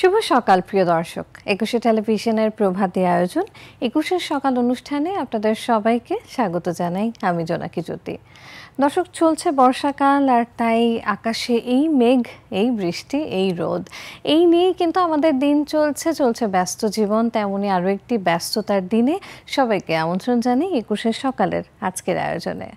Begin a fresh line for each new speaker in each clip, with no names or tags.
শুভ সকাল প্রিয় দর্শক, একুশে টেলিভিশনের প্রভাতী আয়োজন একুশের সকাল অনুষ্ঠানে আপনাদের সবাইকে স্বাগত জানাই। আমি জোনাকি জ্যোতি। দর্শক, চলছে বর্ষাকাল, আর তাই আকাশে এই মেঘ, এই বৃষ্টি, এই রোদ, এই নিয়েই কিন্তু আমাদের দিন চলছে ব্যস্ত জীবন। তেমনই আরও একটি ব্যস্ততার দিনে সবাইকে আমন্ত্রণ জানাই একুশের সকালের আজকের আয়োজনে।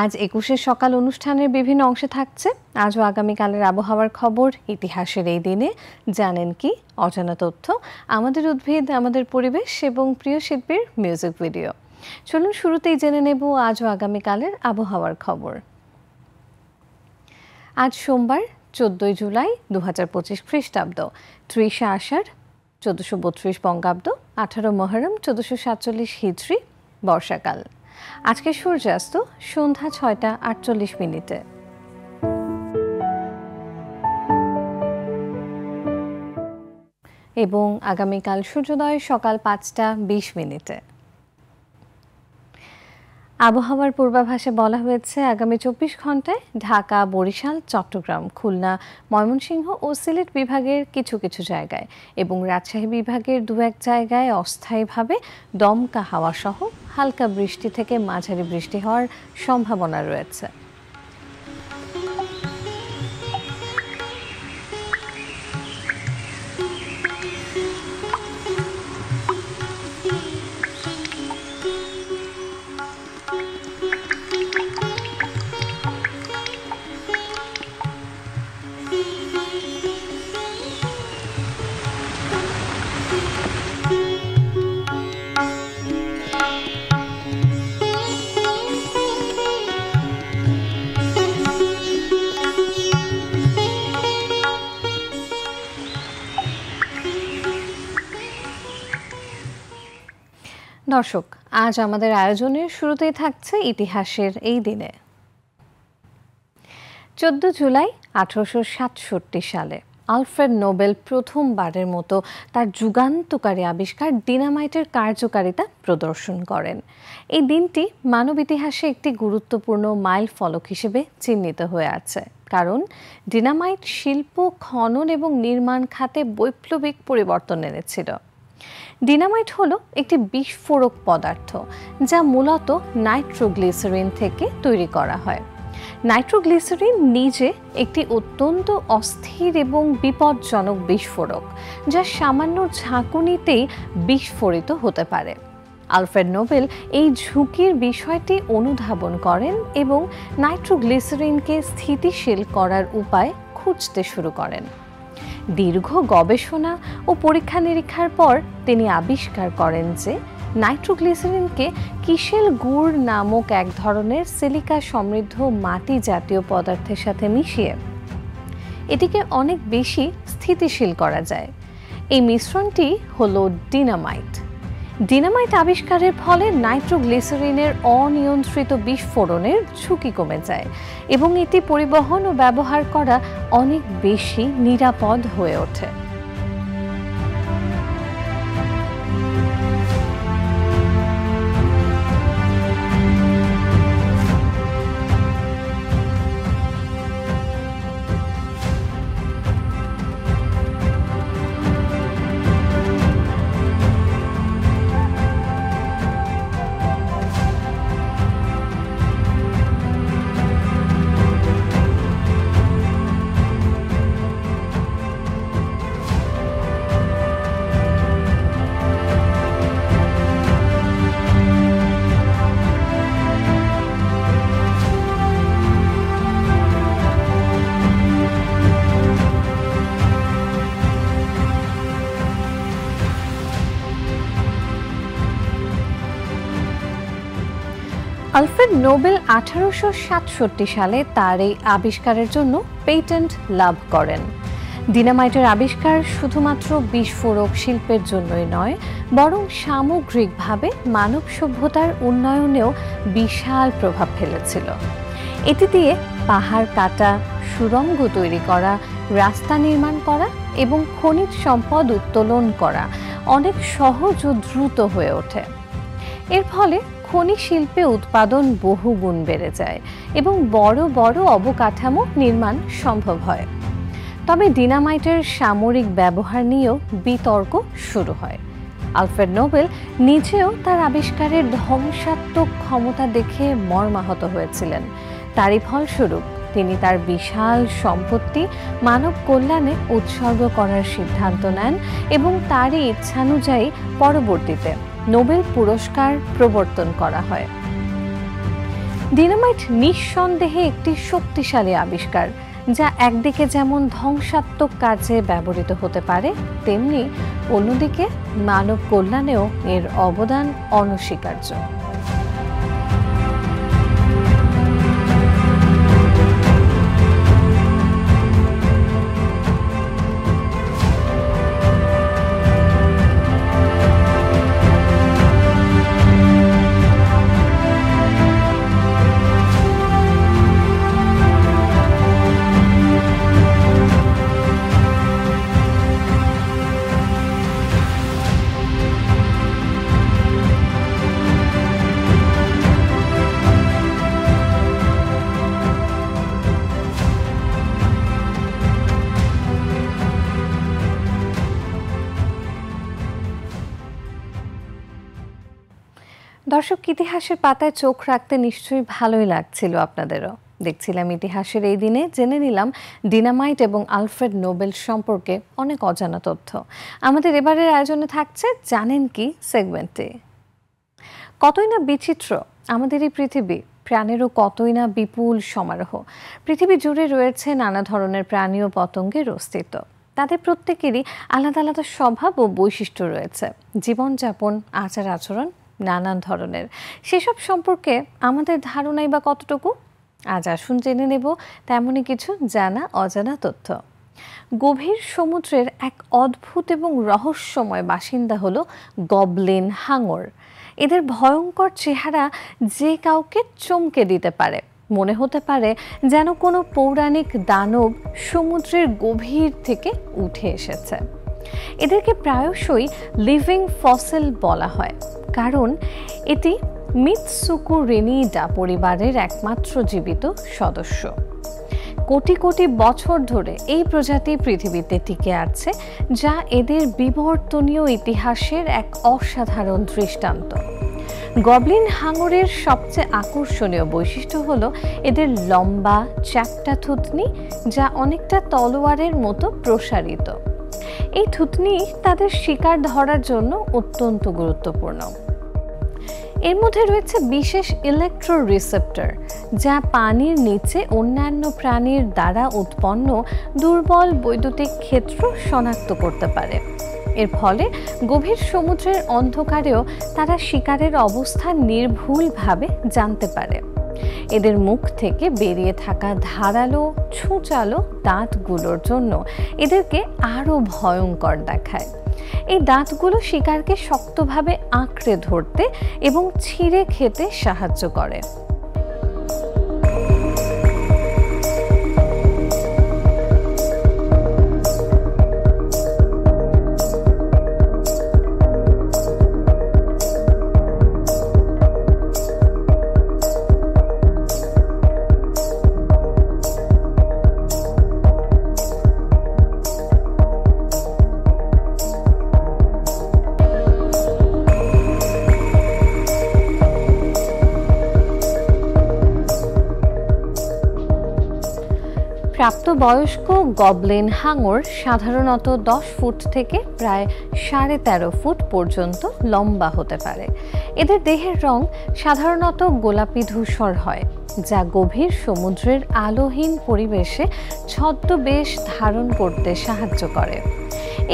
আজ একুশের সকাল অনুষ্ঠানের বিভিন্ন অংশে থাকছে আজ ও আগামীকালের আবহাওয়ার খবর, ইতিহাসের এই দিনে জানেন কি, অজানা তথ্য, আমাদের উদ্ভিদ, আমাদের পরিবেশ এবং প্রিয় শিল্পীর মিউজিক ভিডিও। চলুন শুরুতেই জেনে নেব আজ ও আগামীকালের আবহাওয়ার খবর। আজ সোমবার 14 জুলাই 2025 খ্রিস্টাব্দ, 30 আষাঢ় 1432 বঙ্গাব্দ, 18 মহরম 1447 হিজরি, বর্ষাকাল। আজকে সূর্যাস্ত সন্ধ্যা 6টা 48 মিনিটে। এবং আগামীকাল সূর্যোদয় সকাল 5টা 20 মিনিটে। আবহাওয়ার পূর্বাভাসে বলা হয়েছে আগামী 24 ঘন্টায় ঢাকা, বরিশাল, চট্টগ্রাম, খুলনা, ময়মনসিংহ ও সিলেট বিভাগের কিছু কিছু জায়গায় এবং রাজশাহী বিভাগের দু এক জায়গায় অস্থায়ীভাবে দমকা হাওয়া সহ হালকা বৃষ্টি থেকে মাঝারি বৃষ্টি হওয়ার সম্ভাবনা রয়েছে। দর্শক, আজ আমাদের আয়োজনের শুরুতেই থাকছে ইতিহাসের এই দিনে। 14 জুলাই 1867 সালে আলফ্রেড নোবেল প্রথমবারের মতো তার যুগান্তকারী আবিষ্কার ডিনামাইটের কার্যকারিতা প্রদর্শন করেন। এই দিনটি মানব ইতিহাসে একটি গুরুত্বপূর্ণ মাইল ফলক হিসেবে চিহ্নিত হয়ে আছে, কারণ ডিনামাইট শিল্প, খনন এবং নির্মাণ খাতে বৈপ্লবিক পরিবর্তন এনেছিল। ডিনামাইট হলো একটি বিস্ফোরক পদার্থ যা মূলত নাইট্রোগ্লিসারিন থেকে তৈরি করা হয়। নাইট্রোগ্লিসারিন নিজে একটি অত্যন্ত অস্থির এবং বিপজ্জনক বিস্ফোরক, যা সামান্য ঝাঁকুনিতেই বিস্ফোরিত হতে পারে। আলফ্রেড নোবেল এই ঝুঁকির বিষয়টি অনুধাবন করেন এবং নাইট্রোগ্লিসারিনকে স্থিতিশীল করার উপায় খুঁজতে শুরু করেন। দীর্ঘ গবেষণা ও পরীক্ষা নিরীক্ষার পর তিনি আবিষ্কার করেন যে নাইট্রোগ্লিসারিনকে কিসেল গুড় নামক এক ধরনের সিলিকা সমৃদ্ধ মাটি জাতীয় পদার্থের সাথে মিশিয়ে এটিকে অনেক বেশি স্থিতিশীল করা যায়। এই মিশ্রণটি হলো ডিনামাইট। ডিনামাইট আবিষ্কারের ফলে নাইট্রোগ্লিসারিনের অনিয়ন্ত্রিত বিস্ফোরণের ঝুঁকি কমে যায় এবং এটি পরিবহন ও ব্যবহার করা অনেক বেশি নিরাপদ হয়ে ওঠে। আলফ্রেড নোবেল 1867 সালে তার এই আবিষ্কারের জন্য পেটেন্ট লাভ করেন। ডিনামাইটের আবিষ্কার শুধুমাত্র বিস্ফোরক শিল্পের জন্যই নয়, বরং সামগ্রিকভাবে মানব সভ্যতার উন্নয়নেও বিশাল প্রভাব ফেলেছিল। এটি দিয়ে পাহাড় কাটা, সুড়ঙ্গ তৈরি করা, রাস্তা নির্মাণ করা এবং খনিজ সম্পদ উত্তোলন করা অনেক সহজ ও দ্রুত হয়ে ওঠে। এর ফলে খনি শিল্পে উৎপাদন বহুগুণ বেড়ে যায় এবং বড় বড় অবকাঠামো নির্মাণ সম্ভব হয়। তবে ডিনামাইটের সামরিক ব্যবহার নিয়েও বিতর্ক শুরু হয়। আলফ্রেড নোবেল নিজেও তার আবিষ্কারের ধ্বংসাত্মক ক্ষমতা দেখে মর্মাহত হয়েছিলেন। তারই ফলস্বরূপ তিনি তার বিশাল সম্পত্তি মানব কল্যাণে উৎসর্গ করার সিদ্ধান্ত নেন এবং তারই ইচ্ছানুযায়ী পরবর্তীতে নোবেল পুরস্কার প্রবর্তন করা হয়। ডিনামাইট নিঃসন্দেহে একটি শক্তিশালী আবিষ্কার, যা একদিকে যেমন ধ্বংসাত্মক কাজে ব্যবহৃত হতে পারে, তেমনি অন্যদিকে মানব কল্যাণেও এর অবদান অনস্বীকার্য। দর্শক, ইতিহাসের পাতায় চোখ রাখতে নিশ্চয়ই ভালোই লাগছিল আপনাদেরও। দেখছিলাম ইতিহাসের এই দিনে জেনে নিলাম ডিনামাইট এবং আলফ্রেড নোবেল সম্পর্কে অনেক অজানা তথ্য। আমাদের এবারের আয়োজনে থাকছে জানেন কি সেগমেন্টে। কতই না বিচিত্র আমাদের এই পৃথিবী, প্রাণেরও কতই না বিপুল সমারোহ। পৃথিবী জুড়ে রয়েছে নানা ধরনের প্রাণী ও পতঙ্গের অস্তিত্ব। তাদের প্রত্যেকেরই আলাদা আলাদা স্বভাব ও বৈশিষ্ট্য রয়েছে, জীবনযাপন, আচার আচরণ নানান ধরনের। সেসব সম্পর্কে আমাদের ধারণাই বা কতটুকু? আজ আসুন জেনে নেব তেমনই কিছু জানা অজানা তথ্য। গভীর সমুদ্রের এক অদ্ভুত এবং রহস্যময় বাসিন্দা হলো গবলিন হাঙর। এদের ভয়ঙ্কর চেহারা যে কাউকে চমকে দিতে পারে। মনে হতে পারে যেন কোনো পৌরাণিক দানব সমুদ্রের গভীর থেকে উঠে এসেছে। এদেরকে প্রায়শই লিভিং ফসিল বলা হয়, কারণ এটি মিৎসুকুরিনিডা পরিবারের একমাত্র জীবিত সদস্য। কোটি কোটি বছর ধরে এই প্রজাতি পৃথিবীতে টিকে আছে, যা এদের বিবর্তনীয় ইতিহাসের এক অসাধারণ দৃষ্টান্ত। গবলিন হাঙরের সবচেয়ে আকর্ষণীয় বৈশিষ্ট্য হলো এদের লম্বা চ্যাপ্টা থুতনি, যা অনেকটা তলোয়ারের মতো প্রসারিত। এই থুতনি তাদের শিকার ধরার জন্য অত্যন্ত গুরুত্বপূর্ণ। এর মধ্যে রয়েছে বিশেষ ইলেকট্রো রিসেপ্টর, যা পানির নিচে অন্যান্য প্রাণীর দ্বারা উৎপন্ন দুর্বল বৈদ্যুতিক ক্ষেত্র শনাক্ত করতে পারে। এর ফলে গভীর সমুদ্রের অন্ধকারেও তারা শিকারের অবস্থান নির্ভুলভাবে জানতে পারে। এদের মুখ থেকে বেরিয়ে থাকা ধারালো ছুঁচালো দাঁতগুলোর জন্য এদেরকে আরও ভয়ঙ্কর দেখায়। এই দাঁতগুলো শিকারকে শক্তভাবে আঁকড়ে ধরতে এবং ছিঁড়ে খেতে সাহায্য করে। প্রাপ্তবয়স্ক গবলিন হাঙর সাধারণত 10 ফুট থেকে প্রায় 13.5 ফুট পর্যন্ত লম্বা হতে পারে। এদের দেহের রং সাধারণত গোলাপি ধূসর হয়, যা গভীর সমুদ্রের আলোহীন পরিবেশে ছদ্মবেশ ধারণ করতে সাহায্য করে।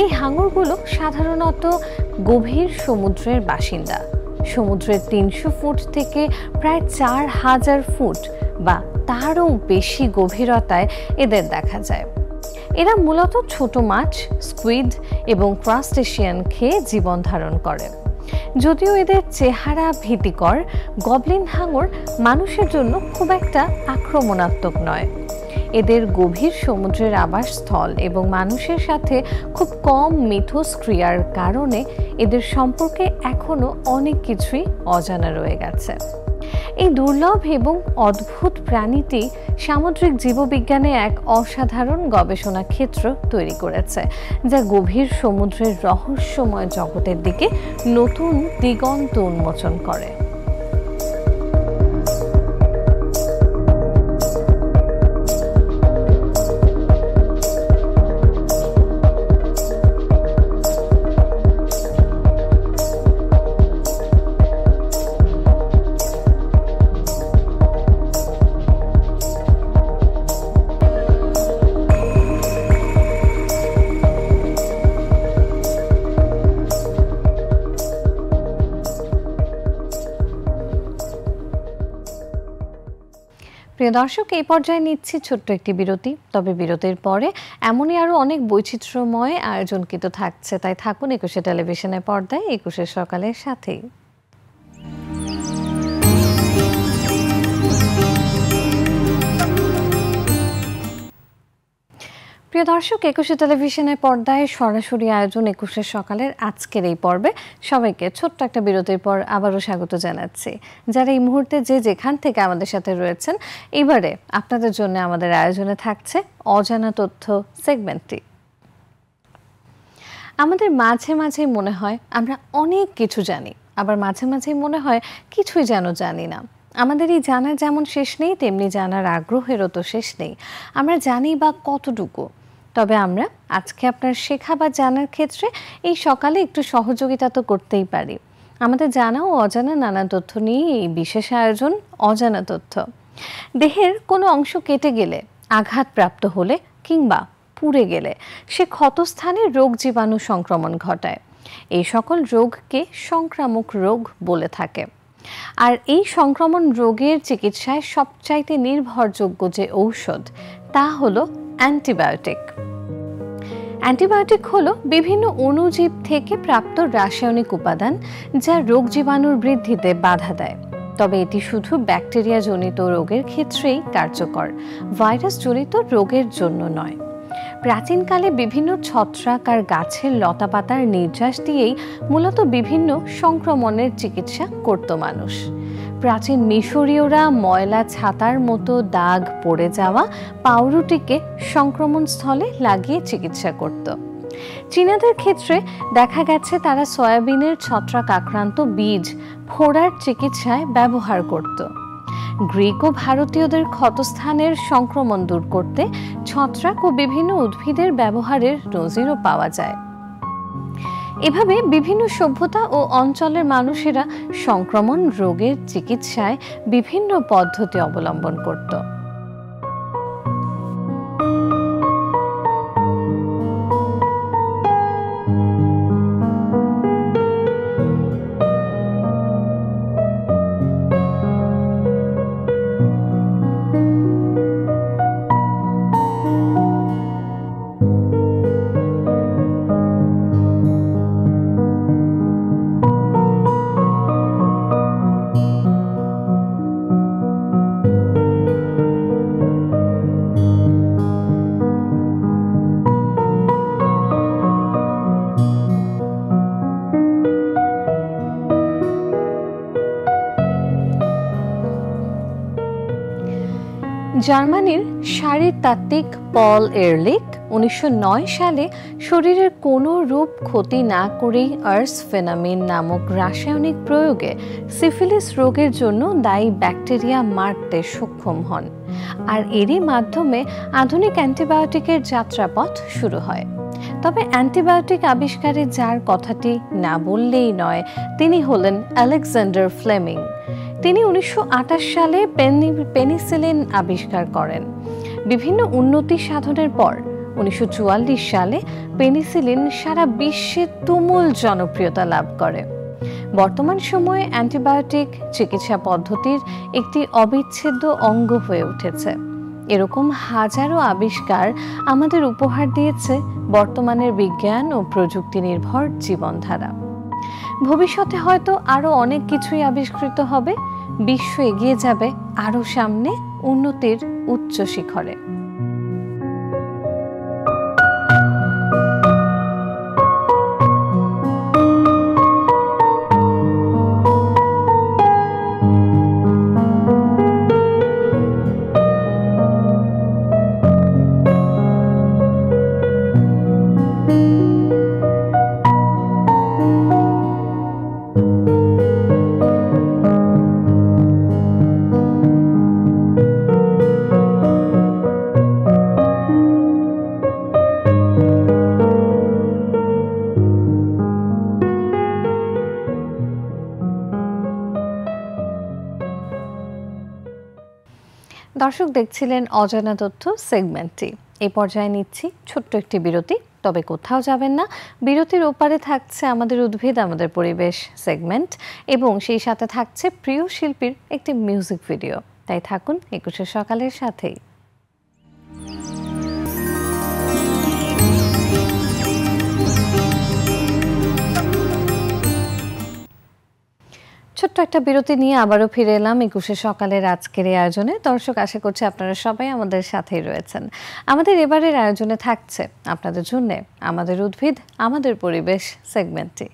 এই হাঙরগুলো সাধারণত গভীর সমুদ্রের বাসিন্দা। সমুদ্রের 300 ফুট থেকে প্রায় 4000 ফুট বা তারও বেশি গভীরতায় এদের দেখা যায়। এরা মূলত ছোট মাছ, স্কুইড এবং ক্রাস্টেশিয়ান খেয়ে জীবন ধারণ করে। যদিও এদের চেহারা ভীতিকর, গবলিন হাঙর মানুষের জন্য খুব একটা আক্রমণাত্মক নয়। এদের গভীর সমুদ্রের আবাসস্থল এবং মানুষের সাথে খুব কম মিথস্ক্রিয়ার কারণে এদের সম্পর্কে এখনো অনেক কিছুই অজানা রয়ে গেছে। এই দুর্লভ এবং অদ্ভুত প্রাণীটি সামুদ্রিক জীববিজ্ঞানে এক অসাধারণ গবেষণা ক্ষেত্র তৈরি করেছে, যা গভীর সমুদ্রের রহস্যময় জগতের দিকে নতুন দিগন্ত উন্মোচন করে। প্রিয় দর্শক, এই পর্যায়ে নিচ্ছি ছোট্ট একটি বিরতি। তবে বিরতির পরে এমনই আরও অনেক বৈচিত্র্যময় আয়োজন কিন্তু থাকছে, তাই থাকুন একুশে টেলিভিশনের পর্দায় একুশের সকালের সাথেই। প্রিয় দর্শক, একুশে টেলিভিশনের পর্দায় সরাসরি আয়োজন একুশের সকালের আজকের এই পর্বে সবাইকে ছোট্ট একটা বিরতির পর আবারও স্বাগত জানাচ্ছি। যারা এই মুহূর্তে যে যেখান থেকে আমাদের সাথে রয়েছেন, এবারে আপনাদের জন্য আমাদের আয়োজনে থাকছে অজানা তথ্য সেগমেন্টটি। আমাদের মাঝে মাঝে মনে হয় আমরা অনেক কিছু জানি, আবার মাঝে মাঝেই মনে হয় কিছুই যেন জানি না। আমাদের এই জানার যেমন শেষ নেই, তেমনি জানার আগ্রহেরও তো শেষ নেই। আমরা জানি বা কতটুকু? তবে আমরা আজকে আপনার শেখা বা জানার ক্ষেত্রে এই সকালে একটু সহযোগিতা তো করতেই পারি। আমাদের জানা ও অজানা নানা তথ্য নিয়ে এই বিশেষ আয়োজন অজানা তথ্য। দেহের কোনো অংশ কেটে গেলে, আঘাতপ্রাপ্ত হলে কিংবা পুড়ে গেলে সে ক্ষতস্থানে রোগ জীবাণু সংক্রমণ ঘটায়। এই সকল রোগকে সংক্রামক রোগ বলে থাকে। আর এই সংক্রমণ রোগের চিকিৎসায় সবচাইতে নির্ভরযোগ্য যে ঔষধ, তা হলো অ্যান্টিবায়োটিক। অ্যান্টিবায়োটিক হলো বিভিন্ন অণুজীব থেকে প্রাপ্ত রাসায়নিক উপাদান, যা রোগ জীবাণুর বৃদ্ধিতে বাধা দেয়। তবে এটি শুধু ব্যাকটেরিয়া জনিত রোগের ক্ষেত্রেই কার্যকর, ভাইরাস জনিত রোগের জন্য নয়। প্রাচীনকালে বিভিন্ন ছত্রাক আর গাছের লতাপাতার নির্যাস দিয়েই মূলত বিভিন্ন সংক্রমণের চিকিৎসা করত মানুষ। প্রাচীন মিশরীয়রা ময়লা ছাতার মতো দাগ পড়ে যাওয়া পাউরুটিকে সংক্রমণ স্থলে লাগিয়ে চিকিৎসা করত। চীনাদের ক্ষেত্রে দেখা গেছে তারা সয়াবিনের ছত্রাক আক্রান্ত বীজ ফোড়ার চিকিৎসায় ব্যবহার করত। গ্রিক ও ভারতীয়দের ক্ষতস্থানের সংক্রমণ দূর করতে ছত্রাক ও বিভিন্ন উদ্ভিদের ব্যবহারের নজিরও পাওয়া যায়। এভাবে বিভিন্ন সভ্যতা ও অঞ্চলের মানুষেরা সংক্রমণ রোগের চিকিৎসায় বিভিন্ন পদ্ধতি অবলম্বন করত। জার্মানির শারীরতাত্ত্বিক পল এরলিখ 1909 সালে শরীরের কোনো রূপ ক্ষতি না করেই আর্সফেনামিন নামক রাসায়নিক প্রয়োগে সিফিলিস রোগের জন্য দায়ী ব্যাকটেরিয়া মারতে সক্ষম হন। আর এরই মাধ্যমে আধুনিক অ্যান্টিবায়োটিকের যাত্রাপথ শুরু হয়। তবে অ্যান্টিবায়োটিক আবিষ্কারে যার কথাটি না বললেই নয়, তিনি হলেন আলেকজান্ডার ফ্লেমিং। তিনি 1928 সালে পেনিসিলিন আবিষ্কার করেন। বিভিন্ন উন্নতি সাধনের পর 1944 সালে পেনিসিলিন সারা বিশ্বে তুমুল জনপ্রিয়তা লাভ করে। বর্তমান সময়ে অ্যান্টিবায়োটিক চিকিৎসা পদ্ধতির একটি অবিচ্ছেদ্য অঙ্গ হয়ে উঠেছে। এরকম হাজারো আবিষ্কার আমাদের উপহার দিয়েছে বর্তমানের বিজ্ঞান ও প্রযুক্তি নির্ভর জীবনধারা। ভবিষ্যতে হয়তো আরো অনেক কিছুই আবিষ্কৃত হবে, বিশ্ব এগিয়ে যাবে আরো সামনে উন্নতির উচ্চ শিখরে। দর্শক দেখছিলেন অজানা তথ্য সেগমেন্টটি। এই পর্যায়ে নিচ্ছি ছোট্ট একটি বিরতি, তবে কোথাও যাবেন না। বিরতির ওপারে থাকছে আমাদের উদ্ভিদ আমাদের পরিবেশ সেগমেন্ট এবং সেই সাথে থাকছে প্রিয় শিল্পীর একটি মিউজিক ভিডিও। তাই থাকুন ২১শে সকালের সাথেই। ছোট্ট একটা বিরতি নিয়ে আবারও ফিরে এলাম ২১শে সকালের আজকের এই আয়োজনে। দর্শক, আশা করছি আপনারা সবাই আমাদের সাথেই রয়েছেন। আমাদের এবারের আয়োজনে থাকছে আপনাদের জন্য আমাদের উদ্ভিদ আমাদের পরিবেশ সেগমেন্টটি।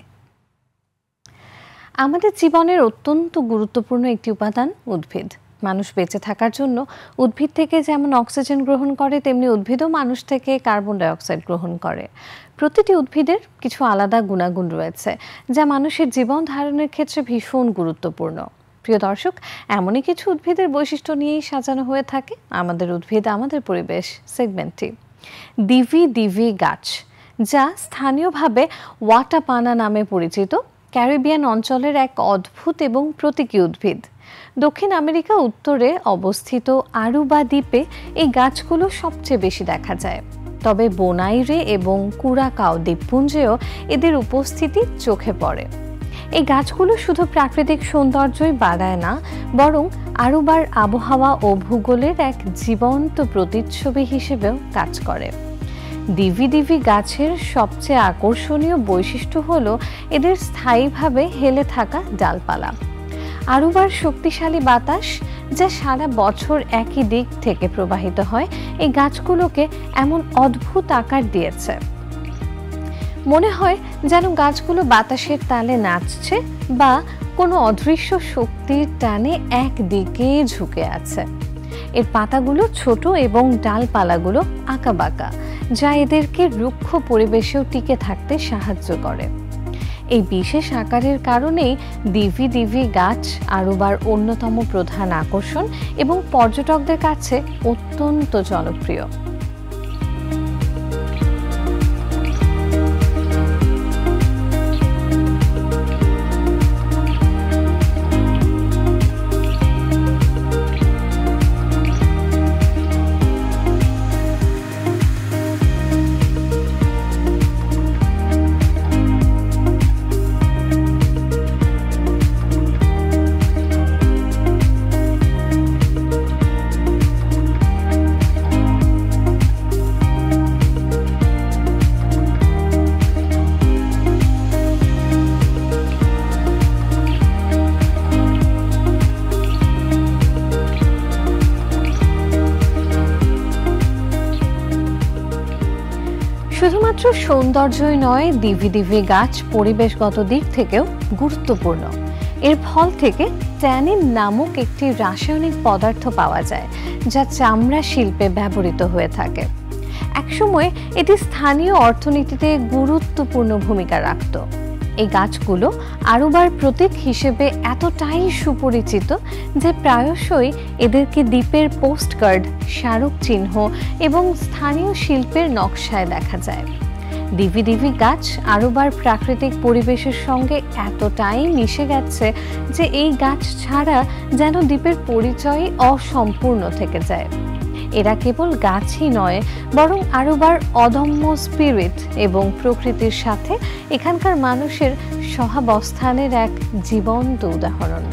আমাদের জীবনের অত্যন্ত গুরুত্বপূর্ণ একটি উপাদান উদ্ভিদ। মানুষ বেঁচে থাকার জন্য উদ্ভিদ থেকে যেমন অক্সিজেন গ্রহণ করে, তেমনি উদ্ভিদও মানুষ থেকে কার্বন ডাইঅক্সাইড গ্রহণ করে। প্রতিটি উদ্ভিদের কিছু আলাদা গুণাগুণ রয়েছে যা মানুষের জীবন ধারণের ক্ষেত্রে ভীষণ গুরুত্বপূর্ণ। প্রিয় দর্শক, এমনই কিছু উদ্ভিদের বৈশিষ্ট্য নিয়েই সাজানো হয়ে থাকে আমাদের উদ্ভিদ আমাদের পরিবেশ সেগমেন্টটি। দিভি দিভি গাছ, যা স্থানীয়ভাবে ওয়াটাপানা নামে পরিচিত, ক্যারিবিয়ান অঞ্চলের এক অদ্ভুত এবং প্রতীকী উদ্ভিদ। দক্ষিণ আমেরিকা উত্তরে অবস্থিত আরুবা দ্বীপে এই গাছগুলো সবচেয়ে বেশি দেখা যায়। তবে বোনাইরে এবং কুরাকাও দ্বীপপুঞ্জেও এদের উপস্থিতি চোখে পড়ে। এই গাছগুলো শুধু প্রাকৃতিক সৌন্দর্যই বাড়ায় না, বরং আরুবার আবহাওয়া ও ভূগোলের এক জীবন্ত প্রতিচ্ছবি হিসেবেও কাজ করে। দিভি দিভি গাছের সবচেয়ে আকর্ষণীয় বৈশিষ্ট্য হলো এদের স্থায়ীভাবে হেলে থাকা ডালপালা। আরুবার শক্তিশালী বাতাস, যা সারা বছর একই দিক থেকে প্রবাহিত হয়, এই গাছগুলোকে এমন অদ্ভুত আকার দিয়েছে। মনে হয় যেন গাছগুলো বাতাসের তালে নাচছে বা কোনো অদৃশ্য শক্তির টানে একদিকে ঝুঁকে আছে। এর পাতাগুলো ছোট এবং ডালপালাগুলো আঁকাবাঁকা, যা এদেরকে রুক্ষ পরিবেশেও টিকে থাকতে সাহায্য করে। এই বিশেষ আকারের কারণেই দিভি দিভি গাছ আরুবার অন্যতম প্রধান আকর্ষণ এবং পর্যটকদের কাছে অত্যন্ত জনপ্রিয়। শুধুমাত্র সৌন্দর্যই নয়, দিভি দিভি গাছ পরিবেশগত দিক থেকেও গুরুত্বপূর্ণ। এর ফল থেকে ট্যানিন নামক একটি রাসায়নিক পদার্থ পাওয়া যায়, যা চামড়া শিল্পে ব্যবহৃত হয়ে থাকে। একসময় এটি স্থানীয় অর্থনীতিতে গুরুত্বপূর্ণ ভূমিকা রাখত। এই গাছগুলো আরুবার প্রতীক হিসেবে এতটাই সুপরিচিত যে প্রায়শই এদেরকে দ্বীপের পোস্টকার্ড, স্মারক চিহ্ন এবং স্থানীয় শিল্পের নকশায় দেখা যায়। দিভি দিভি গাছ আরুবার প্রাকৃতিক পরিবেশের সঙ্গে এতটাই মিশে গেছে যে এই গাছ ছাড়া যেন দ্বীপের পরিচয় অসম্পূর্ণ থেকে যায়। এরা কেবল গাছই নয়, বরং আরুবার অদম্য স্পিরিট এবং প্রকৃতির সাথে এখানকার মানুষের সহাবস্থানের এক জীবন্ত উদাহরণ।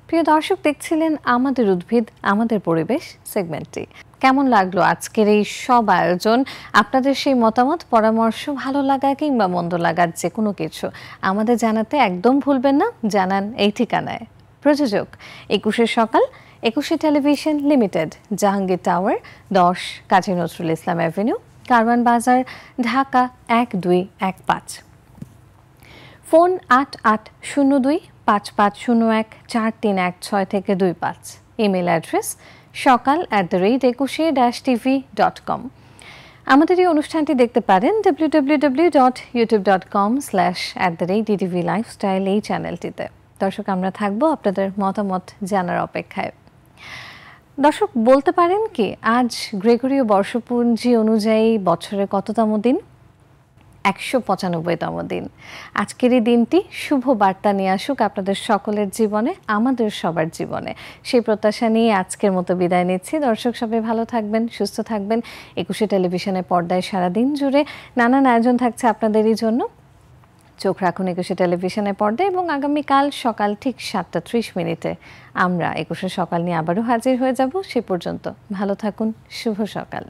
প্রিয় দর্শক, দেখছিলেন আমাদের উদ্ভিদ আমাদের পরিবেশ সেগমেন্টটি। কেমন লাগলো আজকের এই সব আয়োজন? আপনাদের সেই মতামত, পরামর্শ, ভালো লাগা কিংবা মন্দ লাগার যে কোনো কিছু আমাদের জানাতে একদম ভুলবেন না। জানান এই ঠিকানায়। প্রযোজক ২১শে সকাল, ২১শে television limited, Jahangir tower, ১০ Kazi Nazrul Islam avenue, Karwan Bazar, Dhaka ১২১৫। Phone 880255014316 থেকে 25। ইমেল অ্যাড্রেস সকাল@21-tv.com। আমাদের এই অনুষ্ঠানটি দেখতে পারেন www.youtube.com/@ddvlifestyle এই চ্যানেলটিতে। দর্শক, আমরা থাকবো আপনাদের মতামত জানার অপেক্ষায়। দর্শক, বলতে পারেন কি আজ গ্রেগরীয় বর্ষপঞ্জি অনুযায়ী বছরের কততম দিন? 195তম দিন। আজকের এই দিনটি শুভ বার্তা নিয়ে আসুক আপনাদের সকলের জীবনে, আমাদের সবার জীবনে। সেই প্রত্যাশা নিয়ে আজকের মতো বিদায় নিচ্ছি। দর্শক, সবাই ভালো থাকবেন, সুস্থ থাকবেন। 21 টেলিভিশনের পর্দায় সারাদিন জুড়ে নানান আয়োজন থাকছে আপনাদেরই জন্য। চোখ রাখুন 21 টেলিভিশনের পর্দায় এবং আগামীকাল সকাল ঠিক 7:30 আমরা 21 সকাল নিয়ে আবারও হাজির হয়ে যাব। সে পর্যন্ত ভালো থাকুন। শুভ সকাল।